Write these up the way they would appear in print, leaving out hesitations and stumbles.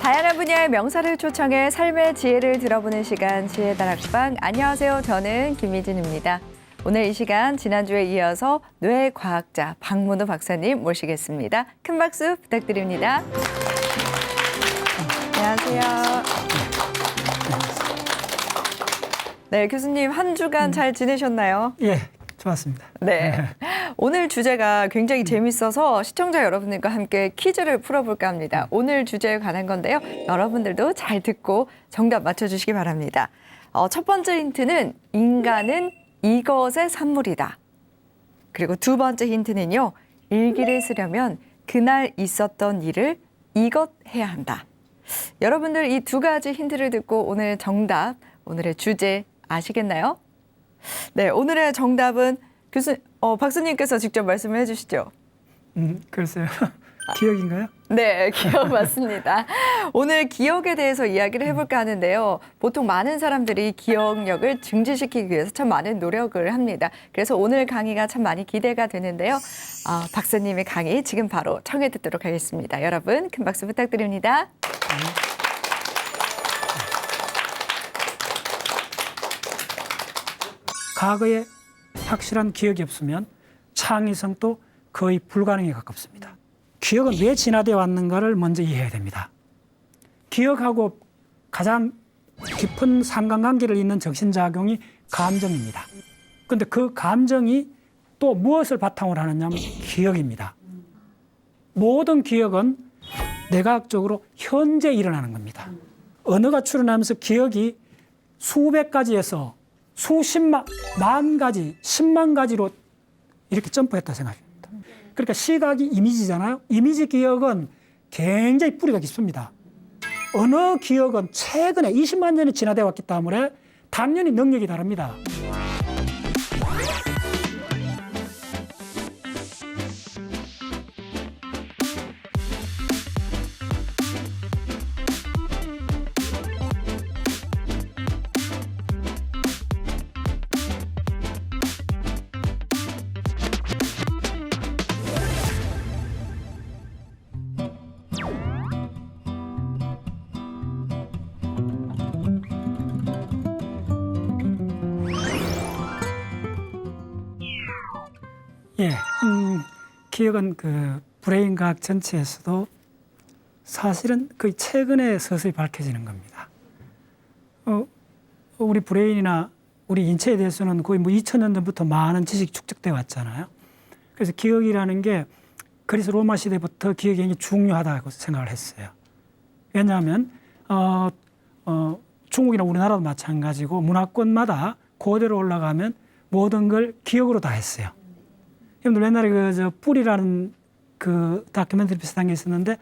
다양한 분야의 명사를 초청해 삶의 지혜를 들어보는 시간 지혜다락방. 안녕하세요. 저는 김미진입니다. 오늘 이 시간 지난주에 이어서 뇌과학자 박문호 박사님 모시겠습니다. 큰 박수 부탁드립니다. 안녕하세요. 네, 교수님 한 주간 잘 지내셨나요? 예, 좋았습니다. 네. 오늘 주제가 굉장히 재밌어서 시청자 여러분들과 함께 퀴즈를 풀어볼까 합니다. 오늘 주제에 관한 건데요. 여러분들도 잘 듣고 정답 맞춰주시기 바랍니다. 첫 번째 힌트는 인간은 이것의 산물이다. 그리고 두 번째 힌트는요. 일기를 쓰려면 그날 있었던 일을 이것 해야 한다. 여러분들 이 두 가지 힌트를 듣고 오늘 정답, 오늘의 주제 아시겠나요? 네, 오늘의 정답은 박사님께서 직접 말씀을 해주시죠. 글쎄요. 기억인가요? 네, 기억 맞습니다. 오늘 기억에 대해서 이야기를 해볼까 하는데요. 보통 많은 사람들이 기억력을 증진시키기 위해서 참 많은 노력을 합니다. 그래서 오늘 강의가 참 많이 기대가 되는데요. 박사님의 강의 지금 바로 청해 듣도록 하겠습니다. 여러분 큰 박수 부탁드립니다. 과거에 확실한 기억이 없으면 창의성도 거의 불가능에 가깝습니다. 기억은 왜 진화되어 왔는가를 먼저 이해해야 됩니다. 기억하고 가장 깊은 상관관계를 잇는 정신작용이 감정입니다. 그런데 그 감정이 또 무엇을 바탕으로 하느냐면 기억입니다. 모든 기억은 내과학적으로 현재 일어나는 겁니다. 언어가 출현하면서 기억이 수백 가지에서 수십만, 만 가지, 10만 가지로 이렇게 점프했다 생각합니다. 그러니까 시각이 이미지잖아요. 이미지 기억은 굉장히 뿌리가 깊습니다. 언어 기억은 최근에 20만 년이 진화되어 왔기 때문에 당연히 능력이 다릅니다. 예, 기억은 그 브레인 과학 전체에서도 사실은 거의 최근에 서서히 밝혀지는 겁니다. 우리 브레인이나 우리 인체에 대해서는 거의 뭐 2000년 전부터 많은 지식이 축적되어 왔잖아요. 그래서 기억이라는 게 그리스 로마 시대부터 기억이 굉장히 중요하다고 생각을 했어요. 왜냐하면 중국이나 우리나라도 마찬가지고 문화권마다 고대로 올라가면 모든 걸 기억으로 다 했어요. 여러분들 옛날에 뿔이라는 그 다큐멘터리 비슷한 게 있었는데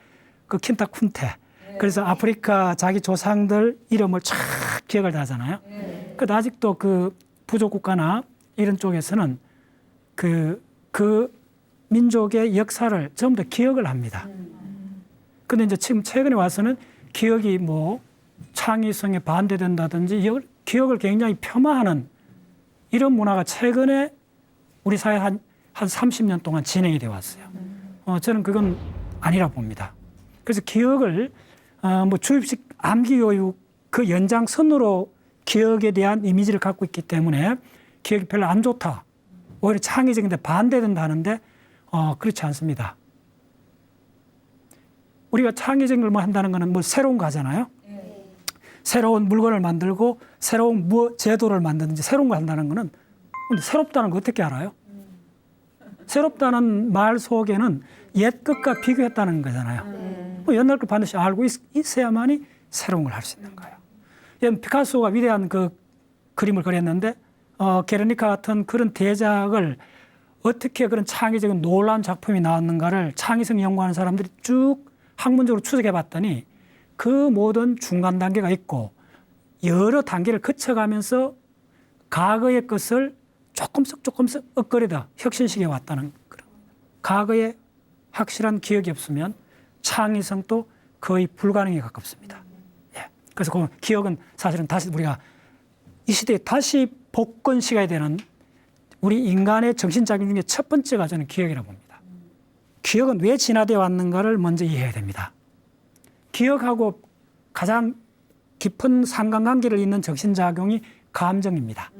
그 킨타쿤테. 그래서 아프리카 자기 조상들 이름을 쫙 기억을 다 하잖아요. 근데 아직도 그 부족 국가나 이런 쪽에서는 그 민족의 역사를 전부 다 기억을 합니다. 근데 이제 지금 최근에 와서는 기억이 뭐 창의성에 반대된다든지 기억을 굉장히 폄하하는 이런 문화가 최근에 우리 사회에 한 30년 동안 진행이 되어 왔어요. 저는 그건 아니라 봅니다. 그래서 기억을 뭐 주입식 암기 교육 그 연장선으로 기억에 대한 이미지를 갖고 있기 때문에 기억이 별로 안 좋다. 오히려 창의적인데 반대된다 하는데 그렇지 않습니다. 우리가 창의적인 걸 뭐 한다는 거는 뭐 새로운 거 하잖아요. 새로운 물건을 만들고 새로운 제도를 만드는지 새로운 걸 한다는 거는 근데 새롭다는 거 어떻게 알아요? 새롭다는 말 속에는 옛 것과 비교했다는 거잖아요. 뭐 옛날 걸 반드시 알고 있어야만이 새로운 걸 할 수 있는 거예요. 피카소가 위대한 그 그림을 그렸는데 게르니카 같은 그런 대작을 어떻게 그런 창의적인 놀라운 작품이 나왔는가를 창의성 연구하는 사람들이 쭉 학문적으로 추적해 봤더니 그 모든 중간 단계가 있고 여러 단계를 거쳐가면서 과거의 것을 조금씩 엇거리다 혁신시켜 왔다는 그런. 과거에 확실한 기억이 없으면 창의성도 거의 불가능에 가깝습니다. 예. 그래서 그 기억은 사실은 다시 우리가 이 시대에 다시 복권시켜야 되는 우리 인간의 정신작용 중에 첫 번째가 저는 기억이라고 봅니다. 기억은 왜 진화되어 왔는가를 먼저 이해해야 됩니다. 기억하고 가장 깊은 상관관계를 잇는 정신작용이 감정입니다.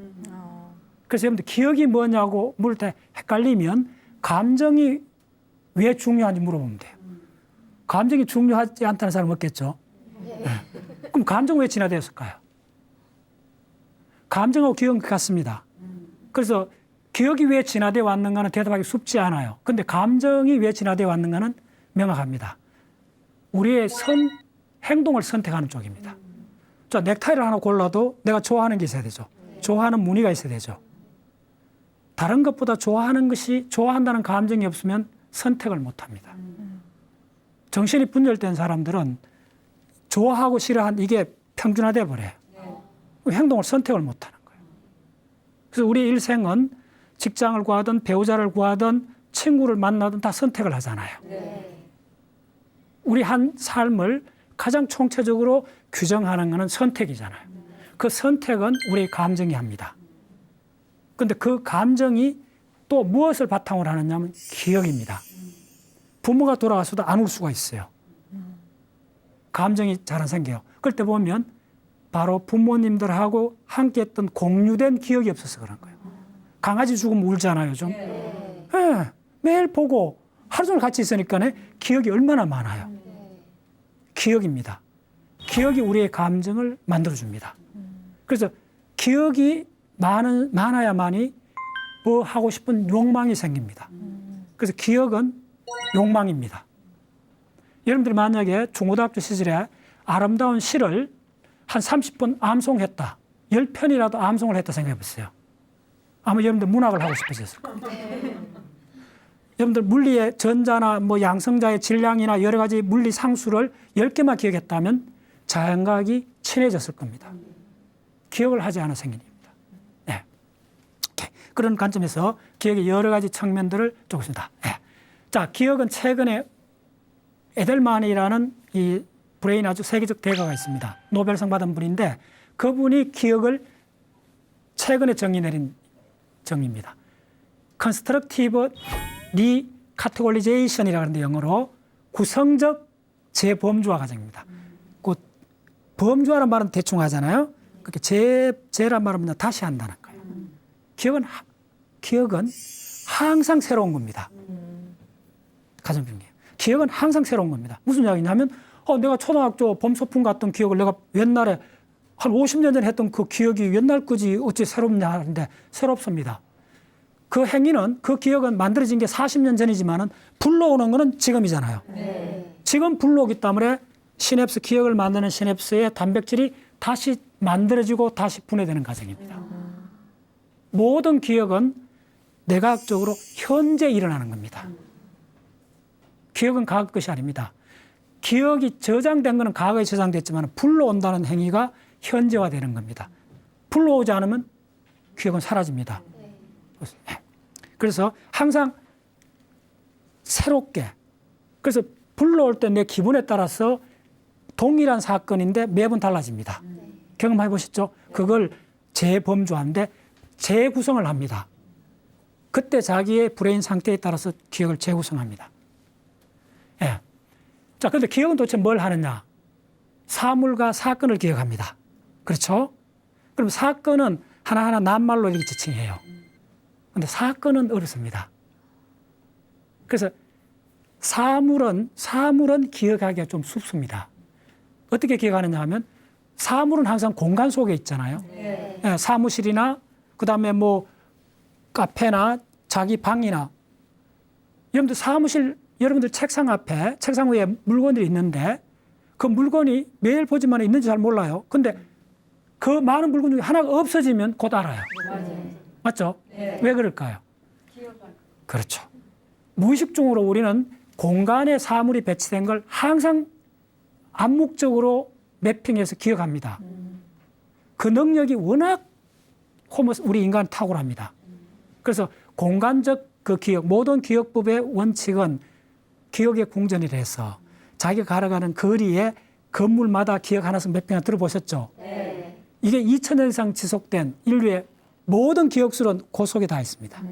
그래서 여러분들 기억이 뭐냐고 물을 때 헷갈리면 감정이 왜 중요한지 물어보면 돼요. 감정이 중요하지 않다는 사람 없겠죠? 네. 그럼 감정 왜 진화되었을까요? 감정하고 기억은 같습니다. 그래서 기억이 왜 진화되어 왔는가는 대답하기 쉽지 않아요. 근데 감정이 왜 진화되어 왔는가는 명확합니다. 우리의 행동을 선택하는 쪽입니다. 자, 넥타이를 하나 골라도 내가 좋아하는 게 있어야 되죠. 좋아하는 무늬가 있어야 되죠. 다른 것보다 좋아한다는 감정이 없으면 선택을 못 합니다. 정신이 분열된 사람들은 좋아하고 싫어한 이게 평준화돼 버려요. 행동을 선택을 못 하는 거예요. 그래서 우리 일생은 직장을 구하든 배우자를 구하든 친구를 만나든 다 선택을 하잖아요. 우리 한 삶을 가장 총체적으로 규정하는 것은 선택이잖아요. 그 선택은 우리의 감정이 합니다. 그런데 그 감정이 또 무엇을 바탕으로 하느냐면 기억입니다. 부모가 돌아가서도 안 울 수가 있어요. 감정이 잘 안 생겨요. 그럴 때 보면 바로 부모님들하고 함께했던 공유된 기억이 없어서 그런 거예요. 강아지 죽으면 울잖아요, 좀. 네, 매일 보고 하루 종일 같이 있으니까 기억이 얼마나 많아요. 기억입니다. 기억이 우리의 감정을 만들어줍니다. 그래서 기억이 많아야만이 뭐 하고 싶은 욕망이 생깁니다. 그래서 기억은 욕망입니다. 여러분들이 만약에 중고등학교 시절에 아름다운 시를 한 30분 암송했다. 10편이라도 암송을 했다 생각해 보세요. 아마 여러분들 문학을 하고 싶으셨을 거예요. 여러분들 물리의 전자나 뭐 양성자의 질량이나 여러 가지 물리 상수를 10개만 기억했다면 자연과학이 친해졌을 겁니다. 기억을 하지 않아 생긴 일입니다. 네. 그런 관점에서 기억의 여러 가지 측면들을 보겠습니다. 네. 자, 기억은 최근에 에델만이라는 이 브레인 아주 세계적 대가가 있습니다. 노벨상 받은 분인데 그분이 기억을 최근에 정의 내린 정의입니다. Constructive Recategorization이라고 하는데 영어로 구성적 재범주화 과정입니다. 그 범주화란 말은 대충 하잖아요. 그렇게 재란 말은 다시 한다는 거예요. 기억은 항상 새로운 겁니다. 가장 중요해요. 기억은 항상 새로운 겁니다. 무슨 이야기냐면 내가 초등학교 범소풍 갔던 기억을 내가 옛날에 한 50년 전에 했던 그 기억이 옛날 거지 어찌 새롭냐 하는데 새롭습니다. 그 행위는 그 기억은 만들어진 게 40년 전이지만은 불러오는 거는 지금이잖아요. 네. 지금 불러오기 때문에 시냅스 기억을 만드는 시냅스의 단백질이 다시 만들어지고 다시 분해되는 과정입니다. 모든 기억은 내과학적으로 현재 일어나는 겁니다. 기억은 과거 것이 아닙니다. 기억이 저장된 것은 과거에 저장됐지만 불러온다는 행위가 현재화되는 겁니다. 불러오지 않으면 기억은 사라집니다. 그래서 항상 새롭게, 그래서 불러올 때 내 기분에 따라서 동일한 사건인데 매번 달라집니다. 경험해 보셨죠? 그걸 재범주화인데 재구성을 합니다. 그때 자기의 브레인 상태에 따라서 기억을 재구성합니다. 예. 자, 그런데 기억은 도대체 뭘 하느냐? 사물과 사건을 기억합니다. 그렇죠? 그럼 사건은 하나하나 낱말로 이렇게 지칭해요. 그런데 사건은 어렵습니다. 그래서 사물은 기억하기가 좀 쉽습니다. 어떻게 기억하느냐 하면 사물은 항상 공간 속에 있잖아요. 네. 예, 사무실이나 그다음에 뭐 카페나 자기 방이나 여러분들 책상 앞에 책상 위에 물건들이 있는데 그 물건이 매일 보지만 있는지 잘 몰라요. 근데 그 많은 물건 중에 하나가 없어지면 곧 알아요. 맞죠? 네. 왜 그럴까요? 그렇죠. 무의식적으로 우리는 공간에 사물이 배치된 걸 항상 암묵적으로 매핑해서 기억합니다. 그 능력이 워낙 우리 인간 탁월합니다. 그래서 공간적 그 기억, 모든 기억법의 원칙은 기억의 궁전이라 해서 자기가 걸어가는 거리에 건물마다 기억 하나씩 매핑을 들어보셨죠? 네. 이게 2000년 이상 지속된 인류의 모든 기억술은 그 속에 다 있습니다.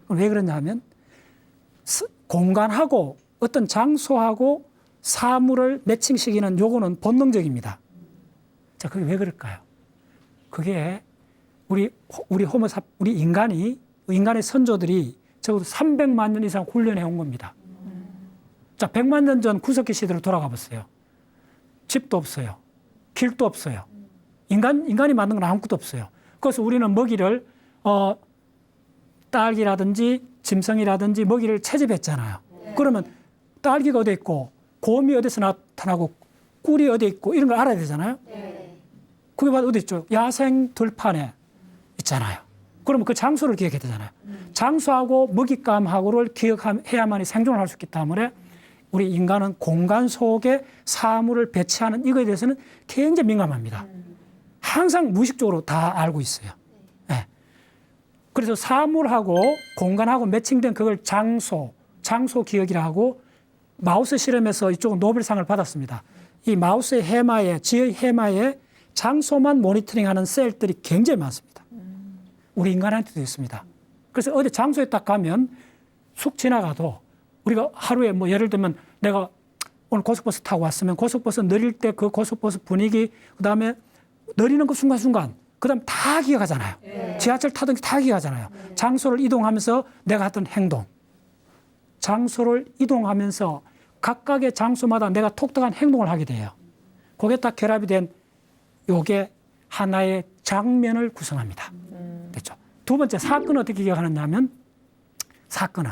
왜 그러냐 하면 공간하고 어떤 장소하고 사물을 매칭시키는 요거는 본능적입니다. 자, 그게 왜 그럴까요? 그게 우리 인간의 선조들이 적어도 300만 년 이상 훈련해 온 겁니다. 자, 100만 년 전 구석기 시대로 돌아가 보세요. 집도 없어요. 길도 없어요. 인간이 만든 건 아무것도 없어요. 그래서 우리는 먹이를 딸기라든지 짐승이라든지 먹이를 채집했잖아요. 그러면 딸기가 어디 있고 곰이 어디서 나타나고 꿀이 어디 있고 이런 걸 알아야 되잖아요. 그게 바로 어디 있죠? 야생 들판에 있잖아요. 그러면 그 장소를 기억해야 되잖아요. 장소하고 먹잇감하고를 기억해야만이 생존을 할 수 있기 때문에 우리 인간은 공간 속에 사물을 배치하는 이거에 대해서는 굉장히 민감합니다. 항상 무의식적으로 다 알고 있어요. 네. 그래서 사물하고 공간하고 매칭된 그걸 장소 기억이라 하고 마우스 실험에서 이쪽은 노벨상을 받았습니다. 이 마우스의 해마에, 지의 해마에 장소만 모니터링하는 셀들이 굉장히 많습니다. 우리 인간한테도 있습니다. 그래서 어디 장소에 딱 가면 쑥 지나가도 우리가 하루에 뭐 예를 들면 내가 오늘 고속버스 타고 왔으면 고속버스 내릴 때 그 고속버스 분위기, 그다음에 내리는 그 순간순간, 그다음 다 기억하잖아요. 지하철 타든지 다 기억하잖아요. 장소를 이동하면서 내가 했던 행동, 장소를 이동하면서 각각의 장소마다 내가 독특한 행동을 하게 돼요. 그게 딱 결합이 된 요게 하나의 장면을 구성합니다. 됐죠? 두 번째 사건은 어떻게 기억하느냐면, 사건은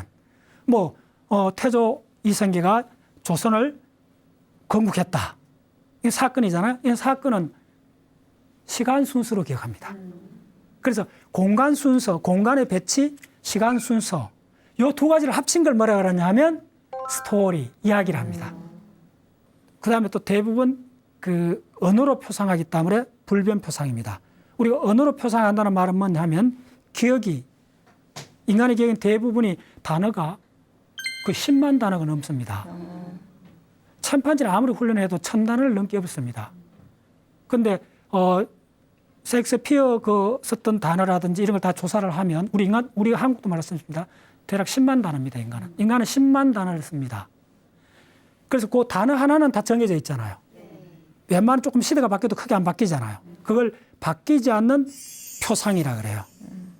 태조 이성계가 조선을 건국했다. 이 사건이잖아요. 이 사건은 시간 순서로 기억합니다. 그래서 공간 순서, 공간의 배치, 시간 순서, 요 두 가지를 합친 걸 뭐라 그러냐 하면 스토리, 이야기를 합니다. 그 다음에 또 대부분 그 언어로 표상하기 때문에 불변 표상입니다. 우리가 언어로 표상한다는 말은 뭐냐면 인간의 기억은 대부분이 단어가 그 10만 단어가 넘습니다. 침판지는 아무리 훈련해도 1000단어를 넘게 없습니다. 근데 셰익스피어 썼던 단어라든지 이런 걸 다 조사를 하면 우리가 한국도 말했습니다. 대략 10만 단어입니다, 인간은. 인간은 10만 단어를 씁니다. 그래서 그 단어 하나는 다 정해져 있잖아요. 웬만하면 조금 시대가 바뀌어도 크게 안 바뀌잖아요. 그걸 바뀌지 않는 표상이라 그래요.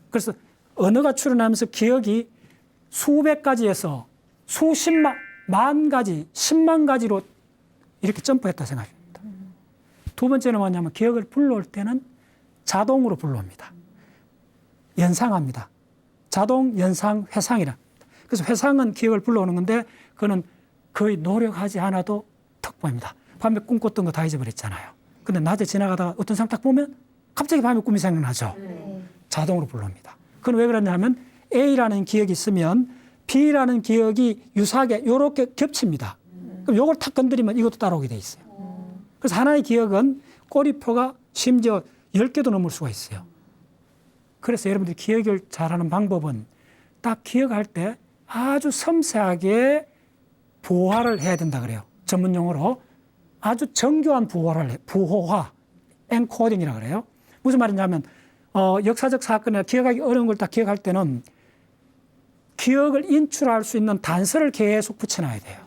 그래서 언어가 출현하면서 기억이 수백 가지에서 수십만, 만 가지, 10만 가지로 이렇게 점프했다 생각합니다. 두 번째는 뭐냐면 기억을 불러올 때는 자동으로 불러옵니다. 연상합니다. 자동, 연상, 회상이라. 그래서 회상은 기억을 불러오는 건데 그거는 거의 노력하지 않아도 턱 보입니다. 밤에 꿈꿨던 거 다 잊어버렸잖아요. 근데 낮에 지나가다가 어떤 상황 딱 보면 갑자기 밤에 꿈이 생각나죠. 자동으로 불러옵니다. 그건 왜 그러냐 하면 A라는 기억이 있으면 B라는 기억이 유사하게 이렇게 겹칩니다. 그럼 요걸 탁 건드리면 이것도 따라오게 돼 있어요. 그래서 하나의 기억은 꼬리표가 심지어 10개도 넘을 수가 있어요. 그래서 여러분들이 기억을 잘하는 방법은 딱 기억할 때 아주 섬세하게 부호화를 해야 된다 그래요. 전문 용어로 아주 정교한 부호화를 부호화, 엔코딩이라 그래요. 무슨 말이냐면 역사적 사건이나 기억하기 어려운 걸 딱 기억할 때는 기억을 인출할 수 있는 단서를 계속 붙여놔야 돼요.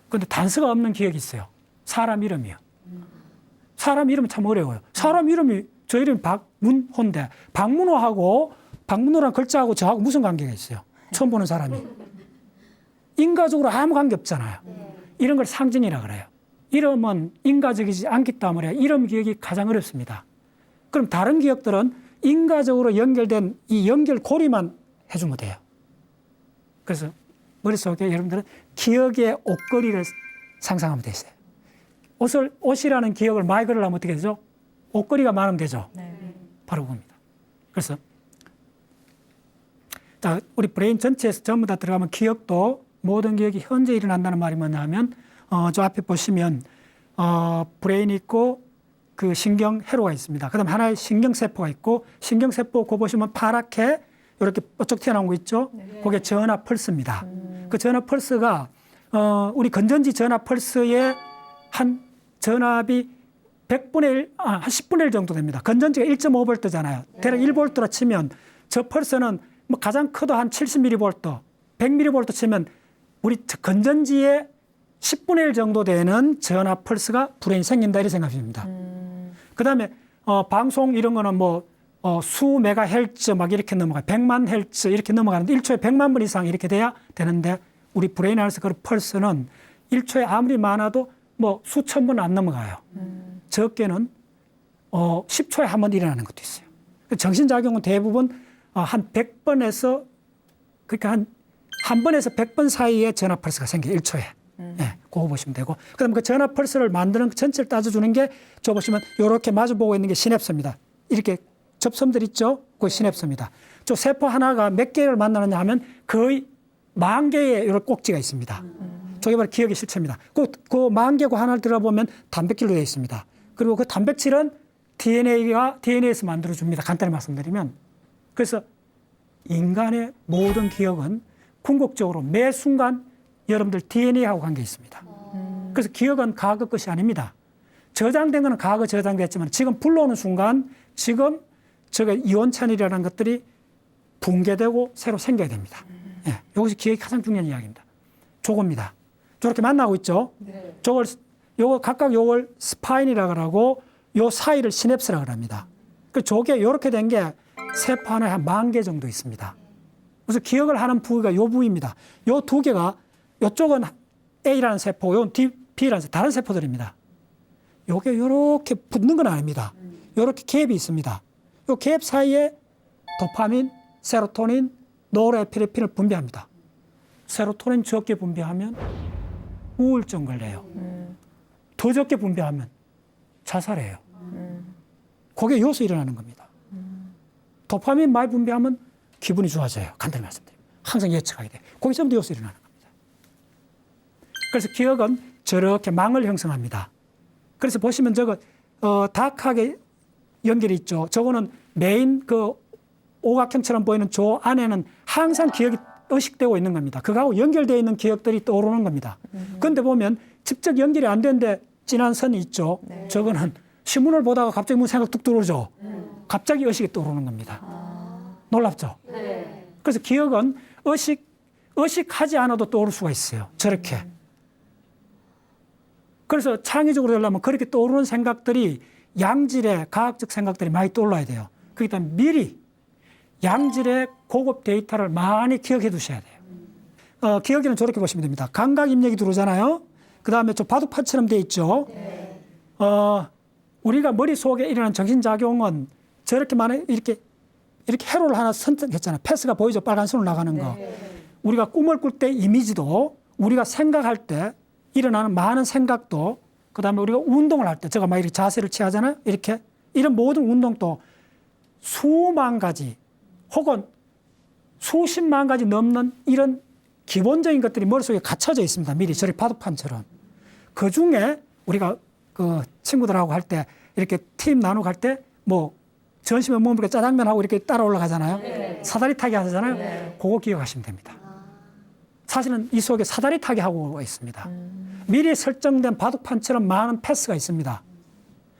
그런데 단서가 없는 기억이 있어요. 사람 이름이요. 사람 이름은 참 어려워요. 사람 이름이 저 이름이 박문호인데 박문호란 글자하고 저하고 무슨 관계가 있어요? 처음 보는 사람이. 인과적으로 아무 관계 없잖아요. 이런 걸 상징이라 그래요. 이름은 인과적이지 않기 때문에 이름 기억이 가장 어렵습니다. 그럼 다른 기억들은 인과적으로 연결된 이 연결고리만 해주면 돼요. 그래서 머릿속에 여러분들은 기억의 옷걸이를 상상하면 되세요. 옷이라는 기억을 많이 걸으려면 어떻게 되죠? 옷걸이가 많으면 되죠. 바로 그겁니다. 그래서 자, 우리 브레인 전체에서 전부 다 들어가면 기억도 모든 기억이 현재 일어난다는 말이 뭐냐 하면 저 앞에 보시면 브레인이 있고 그 신경회로가 있습니다. 그다음 하나의 신경세포가 있고 신경세포 그 보시면 파랗게 이렇게 뻗쩍 튀어나온 거 있죠? 그게 전화 펄스입니다. 그 전화 펄스가 우리 건전지 전화 펄스의 한 전압이 100분의 1, 한 10분의 1 정도 됩니다. 건전지가 1.5V잖아요. 대략 1V로 치면 저 펄스는 뭐 가장 커도 한 70mV, 100mV 치면 우리 건전지의 10분의 1 정도 되는 전화 펄스가 불행이 생긴다 이렇게 생각합니다. 그다음에 방송 이런 거는 뭐 수 메가헬츠 막 이렇게 넘어가요. 100만 헬츠 이렇게 넘어가는데 1초에 100만 번 이상 이렇게 돼야 되는데 우리 브레인 안에서 그 펄스는 1초에 아무리 많아도 뭐 수천 번 안 넘어가요. 적게는 10초에 한 번 일어나는 것도 있어요. 정신작용은 대부분 한 100번에서 그러니까 한 번에서 100번 사이에 전화 펄스가 생겨요. 1초에. 네, 그거 보시면 되고. 그다음에 그 전화 펄스를 만드는 그 전체를 따져주는 게 저 보시면 이렇게 마주보고 있는 게 시냅스입니다. 이렇게 접섬들 있죠? 그게 시냅스입니다. 저 세포 하나가 몇 개를 만나느냐 하면 거의 10,000개의 이런 꼭지가 있습니다. 저게 바로 기억의 실체입니다. 그 10,000개고 하나를 들어보면 단백질로 되어 있습니다. 그리고 그 단백질은 DNA에서 만들어줍니다. 간단히 말씀드리면. 그래서 인간의 모든 기억은 궁극적으로 매 순간 여러분들 DNA하고 관계 있습니다. 그래서 기억은 과거 것이 아닙니다. 저장된 것은 과거 저장됐지만 지금 불러오는 순간 지금 저게 이온찬이라는 것들이 붕괴되고 새로 생겨야 됩니다. 예, 이것이 기억이 가장 중요한 이야기입니다. 저겁니다. 저렇게 만나고 있죠. 네. 요거 각각 요걸 스파인이라고 하고 요 사이를 시냅스라고 합니다. 그 저게 이렇게 된 게 세포 하나에 한 10,000개 정도 있습니다. 그래서 기억을 하는 부위가 요 부위입니다. 요 두 개가 요쪽은 A라는 세포, 요건 B라는 세포, 다른 세포들입니다. 요게 요렇게 붙는 건 아닙니다. 요렇게 갭이 있습니다. 요 갭 사이에 도파민, 세로토닌, 노르에피네프린을 분비합니다. 세로토닌 적게 분비하면 우울증 걸려요. 더 적게 분비하면 자살해요. 그게 요소 일어나는 겁니다. 도파민 많이 분비하면 기분이 좋아져요. 간단히 말씀드리면. 항상 예측하게 돼요. 거기 전부 요소 일어나는 겁니다. 그래서 기억은 저렇게 망을 형성합니다. 그래서 보시면 저거 다크하게 연결이 있죠. 저거는 메인 그 오각형처럼 보이는 저 안에는 항상 기억이 의식되고 있는 겁니다. 그거하고 연결되어 있는 기억들이 떠오르는 겁니다. 그런데 보면 직접 연결이 안 되는데 진한 선이 있죠. 네. 저거는 신문을 보다가 갑자기 무슨 생각 뚝 들어오죠. 갑자기 의식이 떠오르는 겁니다. 놀랍죠? 네. 그래서 기억은 의식하지 않아도 떠오를 수가 있어요. 저렇게. 그래서 창의적으로 되려면 그렇게 떠오르는 생각들이 양질의 과학적 생각들이 많이 떠올라야 돼요. 그렇기 때문에 미리 양질의 고급 데이터를 많이 기억해 두셔야 돼요. 기억에는 저렇게 보시면 됩니다. 감각 입력이 들어오잖아요. 그 다음에 저 바둑판처럼 돼 있죠. 네. 우리가 머릿속에 일어나는 정신작용은 저렇게 이렇게 회로를 하나 선택했잖아요. 패스가 보이죠. 빨간 선으로 나가는 거. 네. 우리가 꿈을 꿀 때 이미지도 우리가 생각할 때 일어나는 많은 생각도 그다음에 우리가 운동을 할 때 제가 막 이렇게 자세를 취하잖아요. 이렇게 이런 모든 운동도 수만 가지 혹은 수십만 가지 넘는 이런 기본적인 것들이 머릿속에 갇혀져 있습니다. 미리 저리 바둑판처럼. 그중에 우리가 그 친구들하고 할 때 이렇게 팀 나누고 할 때 뭐 점심에 먹으니까 짜장면하고 이렇게 따라 올라가잖아요. 네. 사다리 타기 하잖아요. 네. 그거 기억하시면 됩니다. 사실은 이 속에 사다리 타기 하고 있습니다. 미리 설정된 바둑판처럼 많은 패스가 있습니다.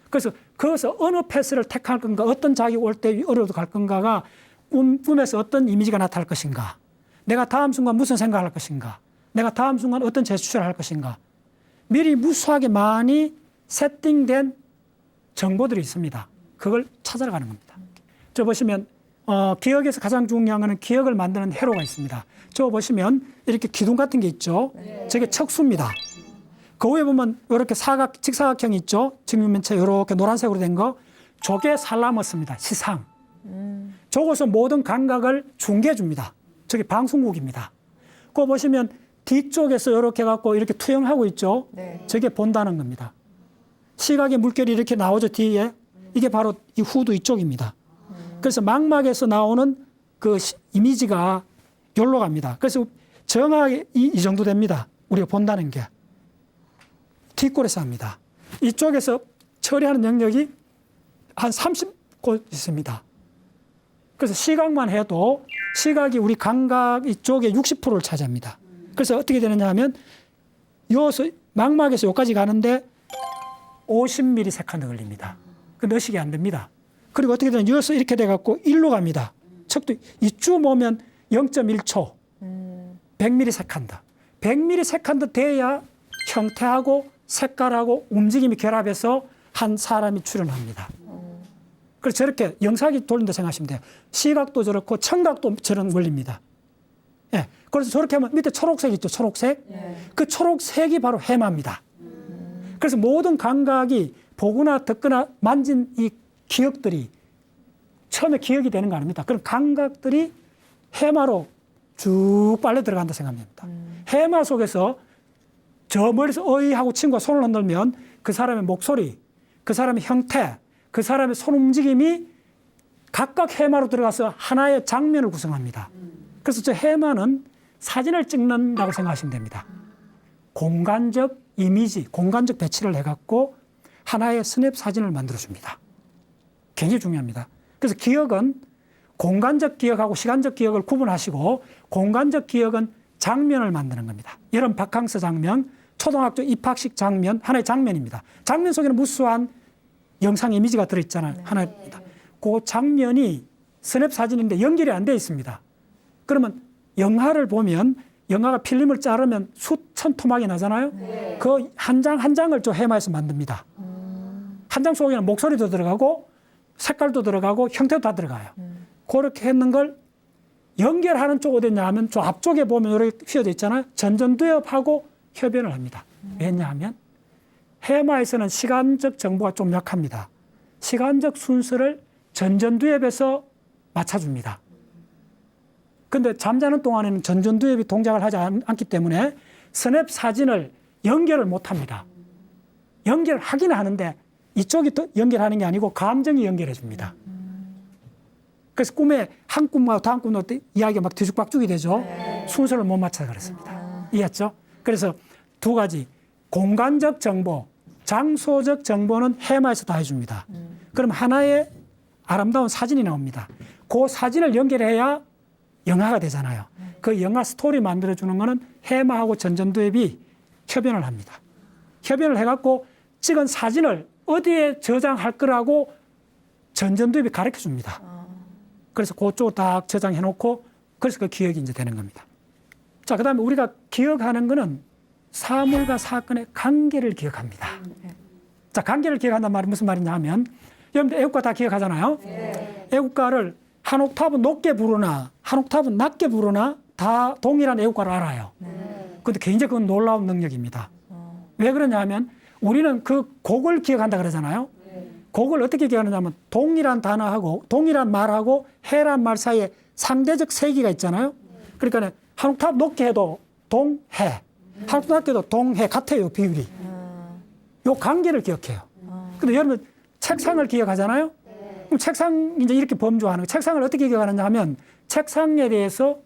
그래서 거기서 어느 패스를 택할 건가, 어떤 자기 올 때 어려도 갈 건가가 꿈에서 어떤 이미지가 나타날 것인가, 내가 다음 순간 무슨 생각을 할 것인가, 내가 다음 순간 어떤 제스처를 할 것인가, 미리 무수하게 많이 세팅된 정보들이 있습니다. 그걸 찾아가는 겁니다. 저 보시면 기억에서 가장 중요한 것은 기억을 만드는 회로가 있습니다. 저 보시면 이렇게 기둥 같은 게 있죠. 네. 저게 척수입니다. 그 위에 보면 이렇게 직사각형이 있죠. 직면체 이렇게 노란색으로 된 거. 저게 살라머스입니다. 시상. 저것은 모든 감각을 중계해 줍니다. 저게 방송국입니다. 그거 보시면 뒤쪽에서 이렇게 갖고 이렇게 투영하고 있죠. 네. 저게 본다는 겁니다. 시각의 물결이 이렇게 나오죠. 뒤에. 이게 바로 이 후두 이쪽입니다. 그래서 망막에서 나오는 그 이미지가 여기로 갑니다. 그래서 정확하게 이 정도 됩니다. 우리가 본다는 게. 뒷골에서 합니다. 이쪽에서 처리하는 영역이 한 30곳 있습니다. 그래서 시각만 해도 시각이 우리 감각 이쪽에 60%를 차지합니다. 그래서 어떻게 되느냐 하면 망막에서 여기까지 가는데 50ms 걸립니다. 근데 의식이 안 됩니다. 그리고 어떻게 되냐, 여기서 이렇게 돼갖고 1로 갑니다. 척도 이쯤 오면 0.1초, 100ms. 100ms 돼야 형태하고 색깔하고 움직임이 결합해서 한 사람이 출현합니다. 그래서 저렇게 영상이 돌린다 생각하시면 돼요. 시각도 저렇고 청각도 저런 원리입니다. 예. 그래서 저렇게 하면 밑에 초록색 있죠, 초록색. 그 초록색이 바로 해마입니다. 그래서 모든 감각이 보거나 듣거나 만진 이 기억들이 처음에 기억이 되는 거 아닙니까? 그럼 감각들이 해마로 쭉 빨려 들어간다 생각합니다. 해마 속에서 저 멀리서 어이 하고 친구가 손을 흔들면 그 사람의 목소리, 그 사람의 형태, 그 사람의 손 움직임이 각각 해마로 들어가서 하나의 장면을 구성합니다. 그래서 저 해마는 사진을 찍는다고 생각하시면 됩니다. 공간적 이미지, 공간적 배치를 해갖고 하나의 스냅 사진을 만들어줍니다. 굉장히 중요합니다. 그래서 기억은 공간적 기억하고 시간적 기억을 구분하시고 공간적 기억은 장면을 만드는 겁니다. 여러분 바캉스 장면, 초등학교 입학식 장면, 하나의 장면입니다. 장면 속에는 무수한 영상 이미지가 들어있잖아요. 하나입니다. 그 장면이 스냅 사진인데 연결이 안 돼 있습니다. 그러면 영화를 보면 영화가 필름을 자르면 수천 토막이 나잖아요. 그 한 장 한 장을 저 해마에서 만듭니다. 한 장 속에는 목소리도 들어가고 색깔도 들어가고 형태도 다 들어가요. 그렇게 했는 걸 연결하는 쪽 어디냐 하면 저 앞쪽에 보면 이렇게 휘어져 있잖아요. 전전두엽하고 협연을 합니다. 왜냐하면 해마에서는 시간적 정보가 좀 약합니다. 시간적 순서를 전전두엽에서 맞춰줍니다. 근데 잠자는 동안에는 전전두엽이 동작을 하지 않기 때문에 스냅 사진을 연결을 못합니다. 연결하기는 하는데 이쪽이 또 연결하는 게 아니고 감정이 연결해 줍니다. 그래서 꿈에 한 꿈과 다음 꿈도 이야기가 막 뒤죽박죽이 되죠. 순서를 못 맞춰서 그렇습니다. 이해했죠? 그래서 두 가지, 공간적 정보, 장소적 정보는 해마에서 다 해줍니다. 그럼 하나의 아름다운 사진이 나옵니다. 그 사진을 연결해야 영화가 되잖아요. 그 영화 스토리 만들어주는 거는 해마하고 전전두엽이 협연을 합니다. 협연을 해갖고 찍은 사진을 어디에 저장할 거라고 전전두엽이 가르쳐 줍니다. 그래서 그쪽으로 딱 저장해 놓고 그래서 그 기억이 이제 되는 겁니다. 자, 그 다음에 우리가 기억하는 거는 사물과 사건의 관계를 기억합니다. 자, 관계를 기억한단 말이 무슨 말이냐 하면 여러분들 애국가 다 기억하잖아요. 애국가를 한 옥타브 높게 부르나 한 옥타브 낮게 부르나 다 동일한 애국가를 알아요. 근데 굉장히 그건 놀라운 능력입니다. 왜 그러냐 하면 우리는 그 곡을 기억한다 그러잖아요. 곡을 어떻게 기억하느냐면 동일한 단어하고 동일한 말하고 해란 말 사이에 상대적 세기가 있잖아요. 그러니까 한 옥타브 높게 해도 동해, 한 옥타브 낮게 해도 동해 같아요, 비율이. 요 관계를 기억해요. 근데 여러분 책상을 기억하잖아요. 그럼 책상 이제 이렇게 범주하는 거예요. 책상을 어떻게 기억하느냐 하면 책상에 대해서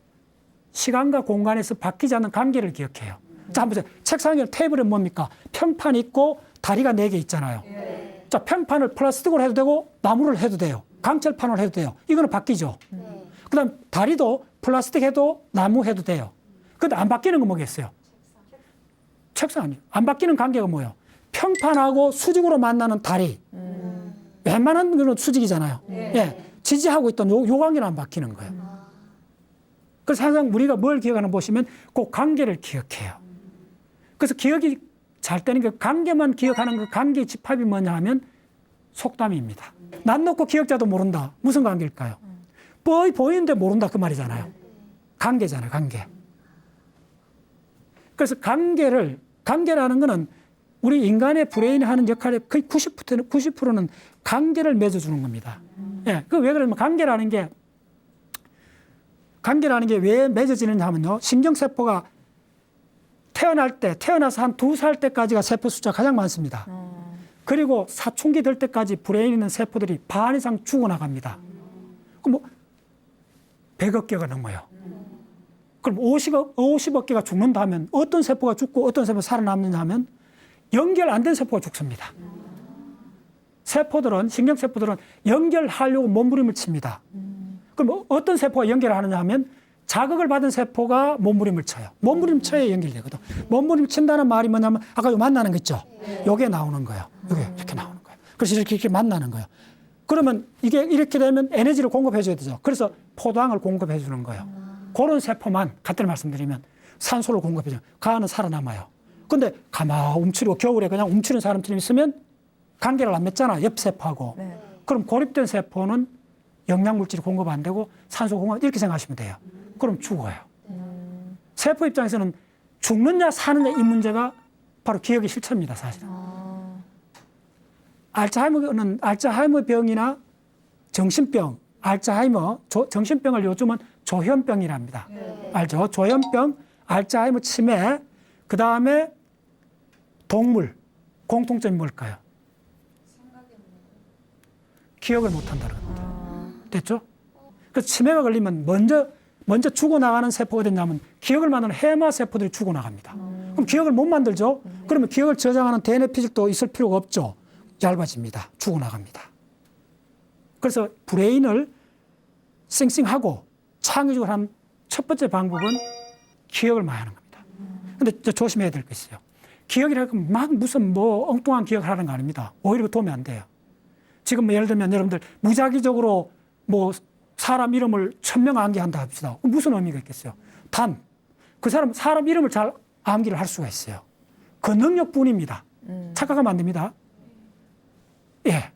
시간과 공간에서 바뀌지 않는 관계를 기억해요. 자, 한번 보세요. 책상에 테이블은 뭡니까? 평판 있고 다리가 4개 있잖아요. 자, 평판을 플라스틱으로 해도 되고 나무를 해도 돼요. 강철판으로 해도 돼요. 이거는 바뀌죠. 그다음 다리도 플라스틱 해도 나무 해도 돼요. 근데 안 바뀌는 건 뭐겠어요? 책상 아니에요. 안 바뀌는 관계가 뭐예요? 평판하고 수직으로 만나는 다리. 웬만한 거는 수직이잖아요. 예. 지지하고 있던 요 관계는 안 바뀌는 거예요. 그래서 항상 우리가 뭘 기억하는 보시면 그 관계를 기억해요. 그래서 기억이 잘 되는 그 관계만 기억하는 그 관계의 집합이 뭐냐 하면 속담입니다. 난 놓고 기억자도 모른다. 무슨 관계일까요? 뻔히 보이는데 모른다 그 말이잖아요. 관계잖아요, 관계. 그래서 관계라는 거는 우리 인간의 브레인이 하는 역할의 거의 90%는 관계를 맺어주는 겁니다. 예, 그 왜 그러냐면 관계라는 게 왜 맺어지느냐 하면요. 신경세포가 태어나서 한 2살 때까지가 세포 숫자가 가장 많습니다. 그리고 사춘기 될 때까지 브레인에 있는 세포들이 반 이상 죽어나갑니다. 그럼 100억 개가 넘어요. 그럼 50억 개가 죽는다면 어떤 세포가 죽고 어떤 세포가 살아남느냐 하면 연결 안 된 세포가 죽습니다. 신경세포들은 연결하려고 몸부림을 칩니다. 그럼 어떤 세포가 연결을 하느냐 하면 자극을 받은 세포가 몸부림을 쳐요. 몸부림 쳐야 연결되거든. 몸부림 친다는 말이 뭐냐면 아까 요 만나는 거 있죠? 요게 나오는 거예요. 요게 이렇게 나오는 거예요. 그래서 이렇게 만나는 거예요. 그러면 이게 이렇게 되면 에너지를 공급해 줘야 되죠. 그래서 포도당을 공급해 주는 거예요. 그런 세포만, 간단히 말씀드리면 산소를 공급해 줘요. 그 안은 살아남아요. 근데 가만 움츠리고 겨울에 그냥 움츠린 사람처럼 있으면 관계를 안 맺잖아. 옆 세포하고. 네. 그럼 고립된 세포는 영양물질이 공급 안 되고 산소 공급 이렇게 생각하시면 돼요. 그럼 죽어요. 세포 입장에서는 죽느냐 사느냐 이 문제가 바로 기억의 실체입니다. 사실은. 알츠하이머 병이나 정신병, 정신병을 요즘은 조현병이랍니다. 알죠? 조현병, 알츠하이머 치매, 그 다음에 동물, 공통점이 뭘까요? 기억을 못한다는 겁니다. 됐죠? 그래서 치매가 걸리면 먼저 죽어나가는 세포가 됐냐면 기억을 만드는 해마 세포들이 죽어나갑니다. 그럼 기억을 못 만들죠? 그러면 기억을 저장하는 대뇌 피질도 있을 필요가 없죠. 얇아집니다. 죽어나갑니다. 그래서 브레인을 싱싱하고 창의적으로 한 첫 번째 방법은 기억을 많이 하는 겁니다. 근데 조심해야 될 게 있어요. 기억이라고 막 무슨 뭐 엉뚱한 기억을 하는 거 아닙니다. 오히려 도움이 안 돼요. 지금 예를 들면 여러분들 무작위적으로 뭐 사람 이름을 1000명 암기한다 합시다. 무슨 의미가 있겠어요? 단, 그 사람 이름을 잘 암기를 할 수가 있어요. 그 능력뿐입니다. 착각하면 안 됩니다. 예.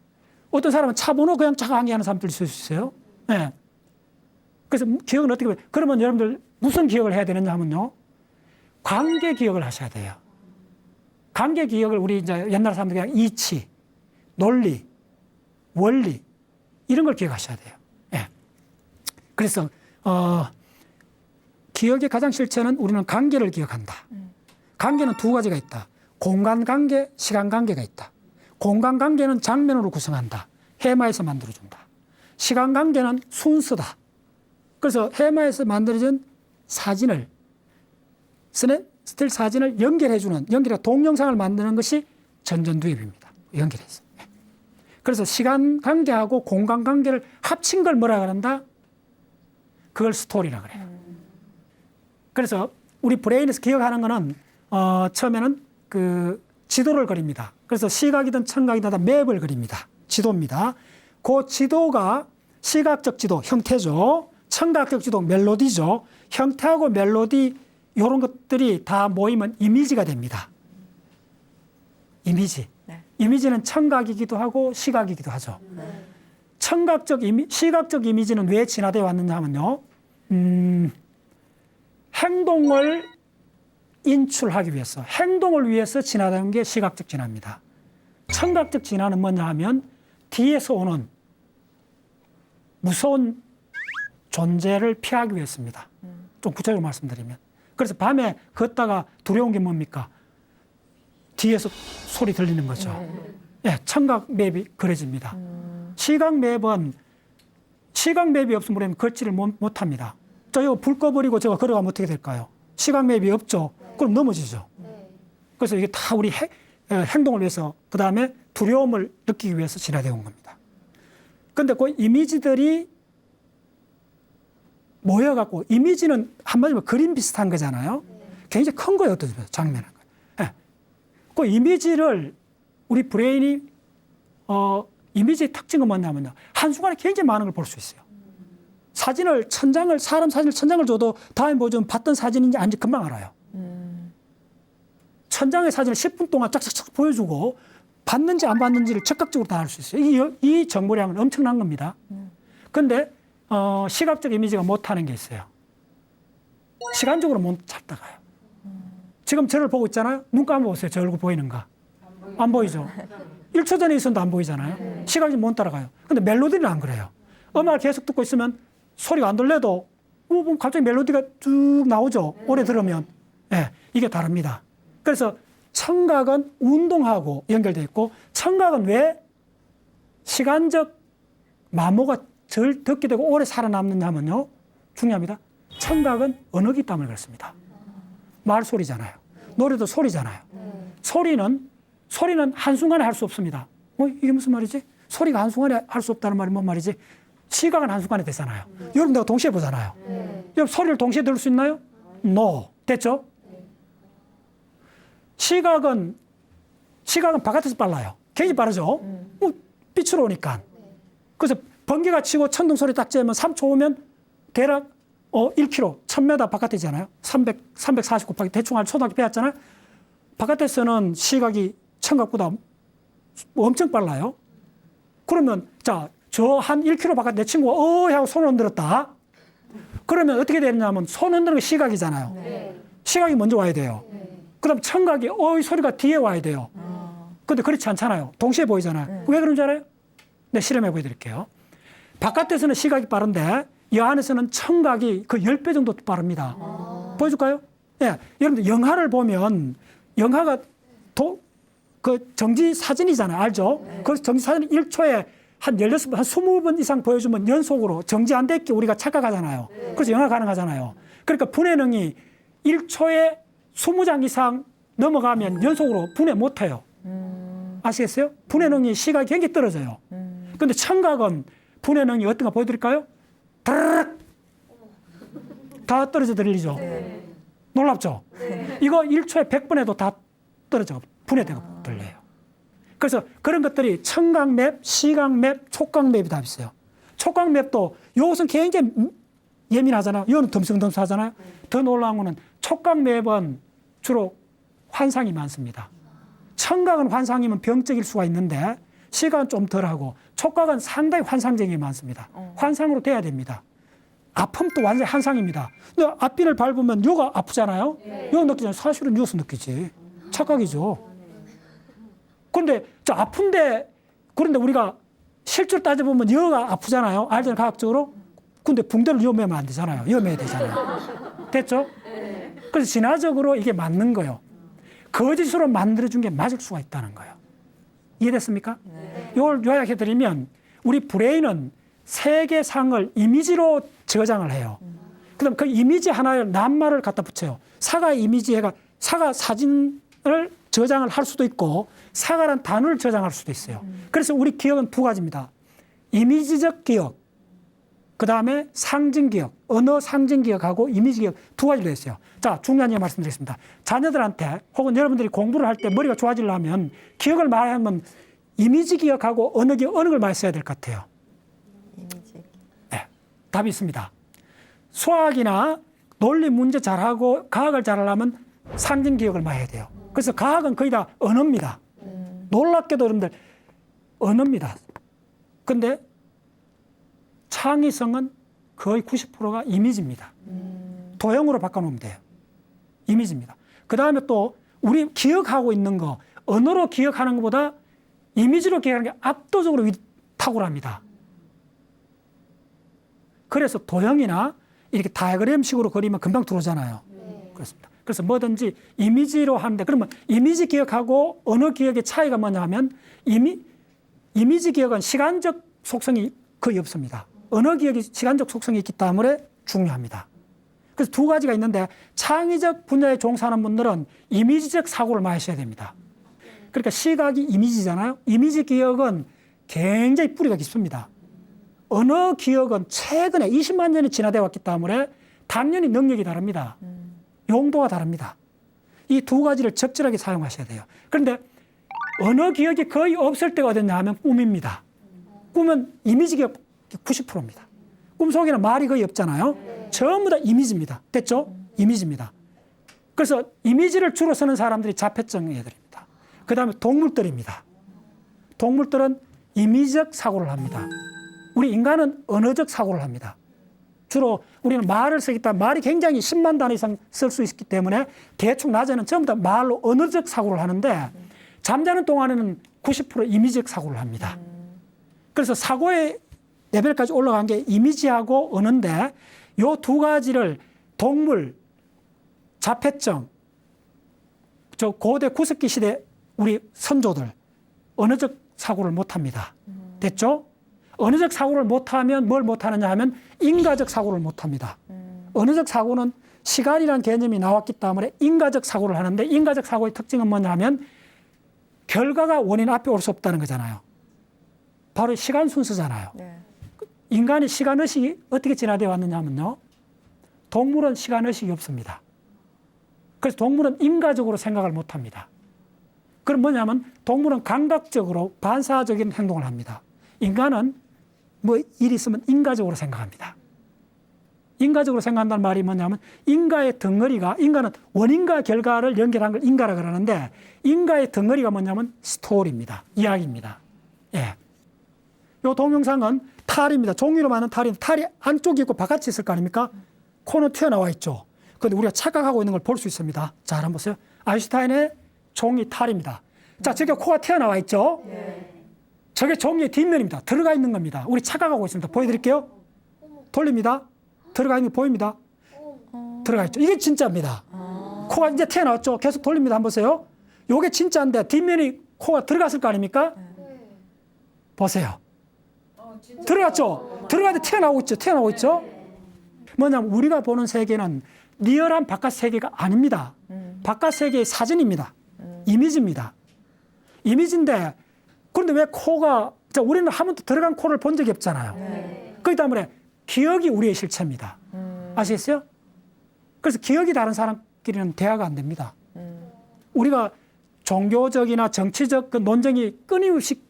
어떤 사람은 차 번호 그냥 착각 암기하는 사람들이 있을 수 있어요. 예. 그래서 기억은 어떻게, 그러면 여러분들 무슨 기억을 해야 되느냐 하면요. 관계 기억을 하셔야 돼요. 관계 기억을 우리 이제 옛날 사람들이 그냥 이치, 논리, 원리, 이런 걸 기억하셔야 돼요. 예. 그래서, 기억의 가장 실체는 우리는 관계를 기억한다. 관계는 두 가지가 있다. 공간 관계, 시간 관계가 있다. 공간 관계는 장면으로 구성한다. 해마에서 만들어준다. 시간 관계는 순서다. 그래서 해마에서 만들어진 사진을, 스틸 사진을 연결해 동영상을 만드는 것이 전전두엽입니다. 연결해서. 그래서 시간 관계하고 공간 관계를 합친 걸 뭐라 그런다? 그걸 스토리라 그래요. 그래서 우리 브레인에서 기억하는 거는 처음에는 그 지도를 그립니다. 그래서 시각이든 청각이든 다 맵을 그립니다. 지도입니다. 그 지도가 시각적 지도 형태죠. 청각적 지도 멜로디죠. 형태하고 멜로디 이런 것들이 다 모이면 이미지가 됩니다. 이미지. 네. 이미지는 청각이기도 하고 시각이기도 하죠. 시각적 이미지는 왜 진화되어 왔느냐 하면요. 행동을 인출하기 위해서, 행동을 위해서 진화된 게 시각적 진화입니다. 청각적 진화는 뭐냐 하면 뒤에서 오는 무서운 존재를 피하기 위해서입니다. 좀 구체적으로 말씀드리면. 그래서 밤에 걷다가 두려운 게 뭡니까? 뒤에서 소리 들리는 거죠. 예, 청각 맵이 그려집니다. 시각 맵이 없으면 우리는 걷지를 못합니다. 저 불 꺼버리고 제가 걸어가면 어떻게 될까요? 시각 맵이 없죠. 그럼 넘어지죠. 그래서 이게 다 우리 행동을 위해서, 그 다음에 두려움을 느끼기 위해서 진화되어 온 겁니다. 근데 그 이미지들이 모여갖고, 이미지는 한마디로 그림 비슷한 거잖아요. 굉장히 큰 거예요, 어떤 장면은. 예. 그 이미지를 우리 브레인이, 이미지의 특징은 뭐냐면요. 한순간에 굉장히 많은 걸 볼 수 있어요. 사람 사진을 1000장을 줘도 다음에 뭐 좀 봤던 사진인지 아닌지 금방 알아요. 1000장의 사진을 10분 동안 쫙쫙쫙 보여주고 봤는지 안 봤는지를 즉각적으로 다 알 수 있어요. 이 정보량은 엄청난 겁니다. 근데 시각적 이미지가 못하는 게 있어요. 시간적으로 못 찾다가요. 지금 저를 보고 있잖아요. 눈 감아보세요. 저 얼굴 보이는가? 안 보이죠? 1초 전에 있었는데 안 보이잖아요. 시각이 못 따라가요. 근데 멜로디는 안 그래요. 음악을 계속 듣고 있으면 소리가 안 들려도 갑자기 멜로디가 쭉 나오죠. 오래 들으면. 예, 이게 다릅니다. 그래서 청각은 운동하고 연결되어 있고, 청각은 왜 시간적 마모가 덜 듣게 되고 오래 살아남느냐 하면요. 중요합니다. 청각은 언어기 때문에 그렇습니다. 말소리잖아요. 노래도 소리잖아요. 소리는 한순간에 할 수 없습니다. 이게 무슨 말이지? 소리가 한순간에 할 수 없다는 말이 뭔 말이지? 시각은 한순간에 되잖아요. 여러분 내가 동시에 보잖아요. 여러분 소리를 동시에 들을 수 있나요? No. 됐죠? 시각은 바깥에서 빨라요. 굉장히 빠르죠? 빛으로 오니까. 그래서 번개가 치고 천둥 소리 딱 쬐면 3초 오면 대략 1km, 1000m 바깥이잖아요. 340 곱하기 대충 한 초등학교 배웠잖아요. 바깥에서는 시각이 청각보다 엄청 빨라요. 그러면 자, 저 한 1km 바깥 내 친구가 하고 손을 흔들었다. 그러면 어떻게 되느냐면 손 흔드는 게 시각이잖아요. 네. 시각이 먼저 와야 돼요. 그다음 청각이 이 소리가 뒤에 와야 돼요. 근데 그렇지 않잖아요. 동시에 보이잖아요. 왜 그런 줄 알아요? 네, 실험해 보여드릴게요. 바깥에서는 시각이 빠른데 이 안에서는 청각이 그 10배 정도 빠릅니다. 보여줄까요? 예, 여러분들 영화를 보면 영화가 그 정지 사진이잖아요. 알죠? 그 정지 사진이 1초에 한 16번, 한 20번 이상 보여주면 연속으로 정지 안 됐기 우리가 착각하잖아요. 그래서 영화 가능하잖아요. 그러니까 분해능이 1초에 20장 이상 넘어가면 연속으로 분해 못 해요. 아시겠어요? 분해능이 시각이 굉장히 떨어져요. 근데 청각은 분해능이 어떤가 보여드릴까요? 다르륵 다 떨어져 들리죠? 네. 놀랍죠? 이거 1초에 100번 해도 다 떨어져 분해되고 들려요. 그래서 그런 것들이 청각 맵, 시각 맵, 촉각 맵이 다 있어요. 촉각 맵도 이것은 굉장히 예민하잖아요. 이거는 덤성덤성하잖아요. 더 놀라운 거는 촉각 맵은 주로 환상이 많습니다. 청각은 환상이면 병적일 수가 있는데 시각은 좀 덜하고 촉각은 상당히 환상적인 게 많습니다. 환상으로 돼야 됩니다. 아픔도 완전히 환상입니다. 근데 앞비를 밟으면 요가 아프잖아요. 요가 느끼잖아요. 사실은 요서 느끼지. 착각이죠. 그런데 저 아픈데 그런데 우리가 실제로 따져보면 여가 아프잖아요. 알잖아요. 과학적으로. 근데 붕대를 위험하면 안 되잖아요. 위험해야 되잖아요. 됐죠? 그래서 진화적으로 이게 맞는 거예요. 거짓으로 만들어준 게 맞을 수가 있다는 거예요. 이해됐습니까? 이걸 요약해드리면 우리 브레인은 세계상을 이미지로 저장을 해요. 그다음 그 이미지 하나에 낱말을 갖다 붙여요. 사과 이미지가 사과 사진을 저장을 할 수도 있고 사과란 단어를 저장할 수도 있어요. 그래서 우리 기억은 두 가지입니다. 이미지적 기억, 그 다음에 상징 기억, 언어 상징 기억하고 이미지 기억 두 가지로 있어요. 자, 중요한 얘기 말씀드리겠습니다. 자녀들한테 혹은 여러분들이 공부를 할 때 머리가 좋아지려면 기억을 말하면 이미지 기억하고 언어 기억 어느 걸 많이 써야 될 것 같아요? 이미지. 네, 답이 있습니다. 수학이나 논리 문제 잘하고 과학을 잘하려면 상징 기억을 많이 해야 돼요. 그래서 과학은 거의 다 언어입니다. 놀랍게도 여러분들 언어입니다. 근데 창의성은 거의 90%가 이미지입니다. 도형으로 바꿔놓으면 돼요. 이미지입니다. 그 다음에 또 우리 기억하고 있는 거 언어로 기억하는 것보다 이미지로 기억하는 게 압도적으로 탁월합니다. 그래서 도형이나 이렇게 다이어그램식으로 그리면 금방 들어오잖아요. 그렇습니다. 그래서 뭐든지 이미지로 하는데 그러면 이미지 기억하고 언어 기억의 차이가 뭐냐 하면 이미지 기억은 시간적 속성이 거의 없습니다. 언어 기억이 시간적 속성이 있기 때문에 중요합니다. 그래서 두 가지가 있는데 창의적 분야에 종사하는 분들은 이미지적 사고를 많이 하셔야 됩니다. 그러니까 시각이 이미지잖아요. 이미지 기억은 굉장히 뿌리가 깊습니다. 언어 기억은 최근에 20만 년이 지나되어 왔기 때문에 당연히 능력이 다릅니다. 용도가 다릅니다. 이 두 가지를 적절하게 사용하셔야 돼요. 그런데 언어 기억이 거의 없을 때가 어딨냐 하면 꿈입니다. 꿈은 이미지 기억 90%입니다. 꿈속에는 말이 거의 없잖아요. 전부 다 이미지입니다. 됐죠? 이미지입니다. 그래서 이미지를 주로 쓰는 사람들이 자폐증 애들입니다. 그 다음에 동물들입니다. 동물들은 이미지적 사고를 합니다. 우리 인간은 언어적 사고를 합니다. 주로 우리는 말을 쓰기 때문에 말이 굉장히 10만 단어 이상 쓸 수 있기 때문에 대충 낮에는 전부 다 말로 언어적 사고를 하는데 잠자는 동안에는 90% 이미지적 사고를 합니다. 그래서 사고의 레벨까지 올라간 게 이미지하고 언어인데 이 두 가지를 동물, 자폐증, 저 고대 구석기 시대 우리 선조들 언어적 사고를 못합니다. 됐죠? 언어적 사고를 못하면 뭘 못하느냐 하면 인가적 사고를 못합니다. 언어적 사고는 시간이라는 개념이 나왔기 때문에 인가적 사고를 하는데 인가적 사고의 특징은 뭐냐 하면 결과가 원인 앞에 올 수 없다는 거잖아요. 바로 시간 순서잖아요. 네. 인간이 시간의식이 어떻게 진화되어 왔느냐 하면요. 동물은 시간의식이 없습니다. 그래서 동물은 인가적으로 생각을 못합니다. 그럼 뭐냐면 동물은 감각적으로 반사적인 행동을 합니다. 인간은 뭐 일이 있으면 인가적으로 생각합니다. 인가적으로 생각한다는 말이 뭐냐면 인가의 덩어리가 인가는 원인과 결과를 연결한 걸 인가라 그러는데 인가의 덩어리가 뭐냐면 스토리입니다. 이야기입니다. 예. 요 동영상은 탈입니다. 종이로 만든 탈인데 탈이 안쪽에 있고 바깥에 있을 거 아닙니까? 코는 튀어나와 있죠. 그런데 우리가 착각하고 있는 걸 볼 수 있습니다. 자, 한번 보세요. 아인슈타인의 종이 탈입니다. 자, 저게 코가 튀어나와 있죠? 저게 종이의 뒷면입니다. 들어가 있는 겁니다. 우리 착각하고 있습니다. 보여드릴게요. 돌립니다. 들어가 있는 게 보입니다. 들어가 있죠. 이게 진짜입니다. 코가 이제 튀어나왔죠. 계속 돌립니다. 한번 보세요. 요게 진짜인데 뒷면이 코가 들어갔을 거 아닙니까? 보세요. 들어갔죠? 들어가는데 튀어나오고 있죠. 튀어나오고 있죠? 뭐냐면 우리가 보는 세계는 리얼한 바깥 세계가 아닙니다. 바깥 세계의 사진입니다. 이미지입니다. 이미지인데 그런데 왜 코가 우리는 한 번도 들어간 코를 본 적이 없잖아요. 그렇기 때문에 기억이 우리의 실체입니다. 아시겠어요? 그래서 기억이 다른 사람끼리는 대화가 안 됩니다. 우리가 종교적이나 정치적 그 논쟁이 끊임없이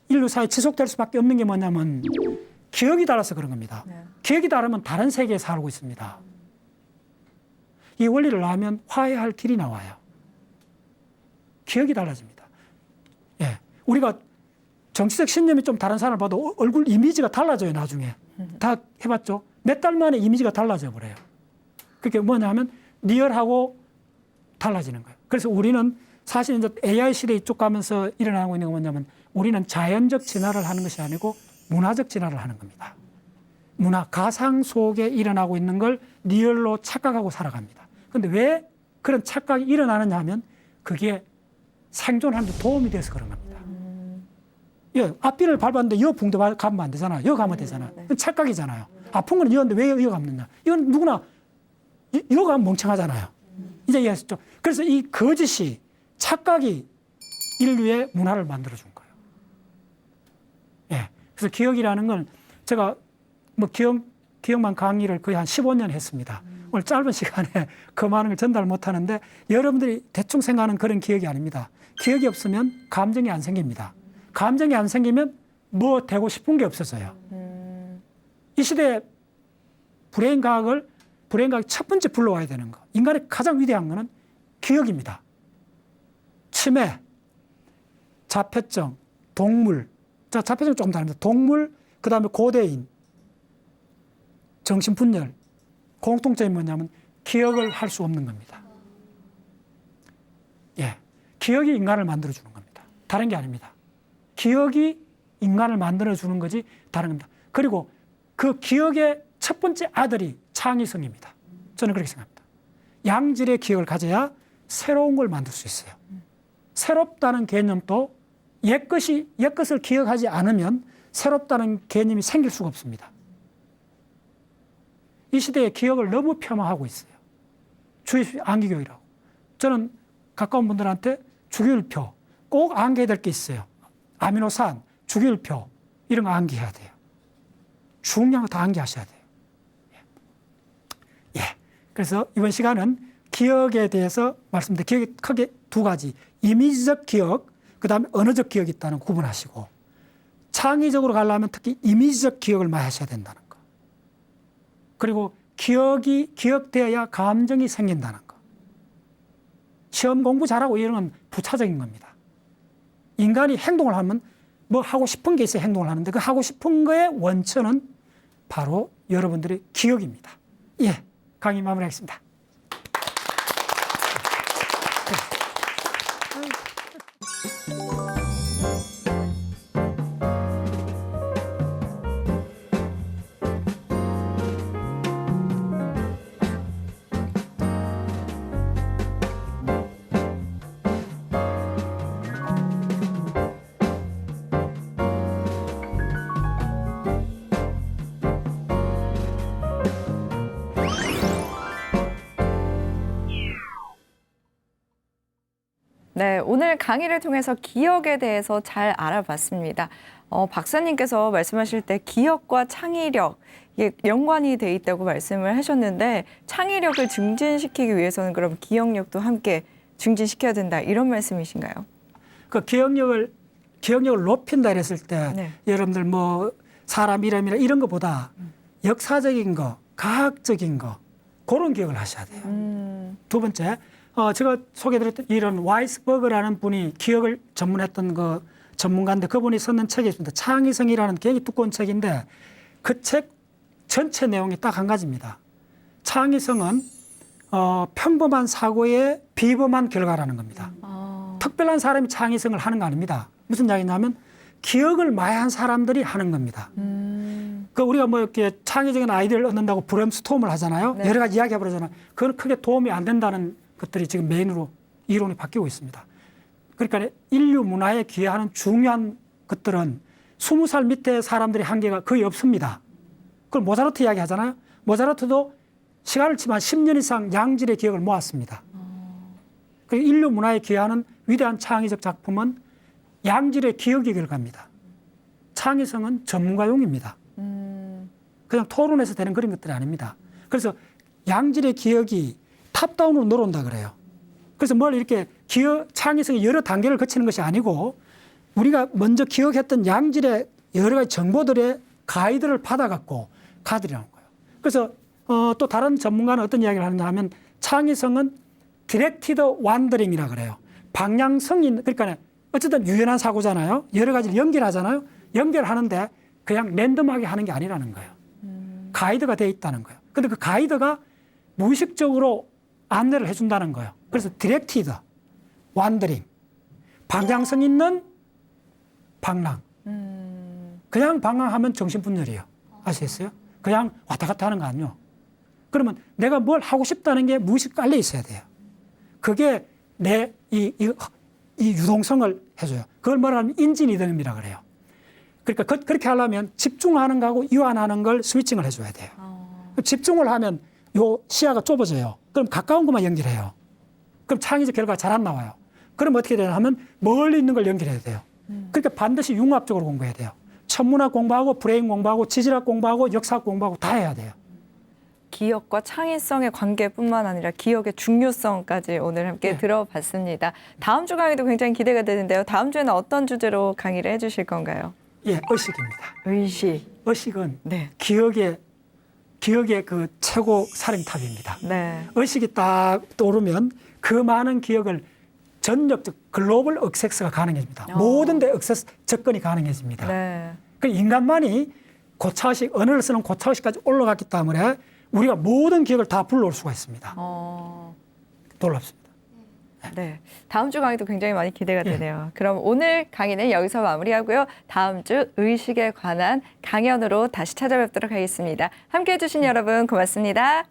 인류 사회에 지속될 수밖에 없는 게 뭐냐면 기억이 달라서 그런 겁니다. 기억이 다르면 다른 세계에 살고 있습니다. 이 원리를 나오면 화해할 길이 나와요. 기억이 달라집니다. 예, 우리가 정치적 신념이 좀 다른 사람을 봐도 얼굴 이미지가 달라져요. 나중에 다 해봤죠. 몇 달 만에 이미지가 달라져 버려요. 그게 뭐냐면 리얼하고 달라지는 거예요. 그래서 우리는 사실 이제 AI 시대 이쪽 가면서 일어나고 있는 건 뭐냐면 우리는 자연적 진화를 하는 것이 아니고 문화적 진화를 하는 겁니다. 문화, 가상 속에 일어나고 있는 걸 리얼로 착각하고 살아갑니다. 그런데 왜 그런 착각이 일어나느냐 하면 그게 생존하는 데 도움이 돼서 그런 겁니다. 예, 앞길을 밟았는데 여 붕대 가면 안 되잖아요. 여 가면 되잖아요. 그건 착각이잖아요. 아픈 건 여인데 왜 여 가면 이건 누구나 여 가면 멍청하잖아요. 이제 이해하셨죠? 그래서 이 거짓이 착각이 인류의 문화를 만들어준 거예요. 예. 그래서 기억이라는 건 제가 뭐 기억만 강의를 거의 한 15년 했습니다. 오늘 짧은 시간에 그 많은 걸 전달 못 하는데 여러분들이 대충 생각하는 그런 기억이 아닙니다. 기억이 없으면 감정이 안 생깁니다. 감정이 안 생기면 뭐 되고 싶은 게 없어져요. 이 시대에 브레인 과학이 첫 번째 불러와야 되는 거. 인간의 가장 위대한 거는 기억입니다. 치매, 자폐증, 동물. 자, 자폐증은 조금 다릅니다. 동물, 그 다음에 고대인, 정신분열. 공통점이 뭐냐면 기억을 할 수 없는 겁니다. 예, 기억이 인간을 만들어주는 겁니다. 다른 게 아닙니다. 기억이 인간을 만들어주는 거지 다른 겁니다. 그리고 그 기억의 첫 번째 아들이 창의성입니다. 저는 그렇게 생각합니다. 양질의 기억을 가져야 새로운 걸 만들 수 있어요. 새롭다는 개념도 옛것을 기억하지 않으면 새롭다는 개념이 생길 수가 없습니다. 이 시대에 기억을 너무 폄하하고 있어요. 주입식 암기교육이라고. 저는 가까운 분들한테 주기율표 꼭 암기해야 될 게 있어요. 아미노산, 주기율표 이런 거 암기해야 돼요. 중요한 거 다 암기하셔야 돼요. 예. 그래서 이번 시간은 기억에 대해서 말씀드릴게요. 기억이 크게 두 가지. 이미지적 기억, 그 다음에 언어적 기억이 있다는 거 구분하시고 창의적으로 가려면 특히 이미지적 기억을 많이 하셔야 된다는 거. 그리고 기억되어야 감정이 생긴다는 거. 시험 공부 잘하고 이런 건 부차적인 겁니다. 인간이 행동을 하면 뭐 하고 싶은 게 있어야 행동을 하는데 그 하고 싶은 거의 원천은 바로 여러분들의 기억입니다. 예, 강의 마무리하겠습니다. 네, 오늘 강의를 통해서 기억에 대해서 잘 알아봤습니다. 박사님께서 말씀하실 때 기억과 창의력, 이게 연관이 돼 있다고 말씀을 하셨는데 창의력을 증진시키기 위해서는 그럼 기억력도 함께 증진시켜야 된다 이런 말씀이신가요? 그 기억력을 높인다 그랬을 때 네. 여러분들 뭐 사람 이름이나 이런 것보다 역사적인 거, 과학적인 거 그런 기억을 하셔야 돼요. 두 번째, 제가 소개드렸던 이런 와이스버그라는 분이 기억을 전문했던 그 전문가인데 그분이 썼는 책이 있습니다. 창의성이라는 굉장히 두꺼운 책인데 그 책 전체 내용이 딱 한 가지입니다. 창의성은 평범한 사고의 비범한 결과라는 겁니다. 특별한 사람이 창의성을 하는 거 아닙니다. 무슨 이야기냐면 기억을 마야한 사람들이 하는 겁니다. 그 우리가 뭐 이렇게 창의적인 아이디어를 얻는다고 브레인스톰을 하잖아요. 네. 여러 가지 이야기해 버리잖아요. 그건 크게 도움이 안 된다는 것들이 지금 메인으로 이론이 바뀌고 있습니다. 그러니까 인류 문화에 기여하는 중요한 것들은 20살 밑에 사람들의 한계가 거의 없습니다. 그걸 모차르트 이야기 하잖아요. 모차르트도 시간을 치면 10년 이상 양질의 기억을 모았습니다. 그 인류 문화에 기여하는 위대한 창의적 작품은 양질의 기억의 결과입니다. 창의성은 전문가용입니다. 그냥 토론해서 되는 그런 것들이 아닙니다. 그래서 양질의 기억이 탑다운으로 내려온다 그래요. 그래서 뭘 이렇게 창의성의 여러 단계를 거치는 것이 아니고 우리가 먼저 기억했던 양질의 여러 가지 정보들의 가이드를 받아갖고 가들이라는 거예요. 그래서 또 다른 전문가는 어떤 이야기를 하느냐 하면 창의성은 디렉티드 완더링이라 그래요. 방향성이 그러니까 어쨌든 유연한 사고잖아요. 여러 가지를 연결하잖아요. 연결하는데 그냥 랜덤하게 하는 게 아니라는 거예요. 가이드가 돼 있다는 거예요. 근데 그 가이드가 무의식적으로 안내를 해준다는 거예요. 그래서 디렉티드, 완더링, 방향성 있는 방랑. 그냥 방랑하면 정신분열이에요. 아시겠어요? 그냥 왔다 갔다 하는 거 아니에요. 그러면 내가 뭘 하고 싶다는 게 무의식 깔려 있어야 돼요. 그게 내 이 유동성을 해줘요. 그걸 뭐라 하면 인지리듬이라 그래요. 그러니까 그렇게 하려면 집중하는 거하고 이완하는 걸 스위칭을 해줘야 돼요. 집중을 하면 요 시야가 좁아져요. 그럼 가까운 것만 연결해요. 그럼 창의적 결과가 잘 안 나와요. 그럼 어떻게 되냐 하면 멀리 있는 걸 연결해야 돼요. 그러니까 반드시 융합적으로 공부해야 돼요. 천문학 공부하고 브레인 공부하고 지질학 공부하고 역사학 공부하고 다 해야 돼요. 기억과 창의성의 관계뿐만 아니라 기억의 중요성까지 오늘 함께 네. 들어봤습니다. 다음 주 강의도 굉장히 기대가 되는데요. 다음 주에는 어떤 주제로 강의를 해주실 건가요? 예, 의식입니다. 의식. 의식은 네. 기억의 그 최고 살인탑입니다. 네. 의식이 딱 떠오르면 그 많은 기억을 전력적 글로벌 액세스가 가능해집니다. 모든 데 액세스 접근이 가능해집니다. 네. 그 인간만이 고차의식, 언어를 쓰는 고차의식까지 올라갔기 때문에 우리가 모든 기억을 다 불러올 수가 있습니다. 놀랍습니다. 네. 다음 주 강의도 굉장히 많이 기대가 되네요. 그럼 오늘 강의는 여기서 마무리하고요. 다음 주 의식에 관한 강연으로 다시 찾아뵙도록 하겠습니다. 함께 해주신 여러분 고맙습니다.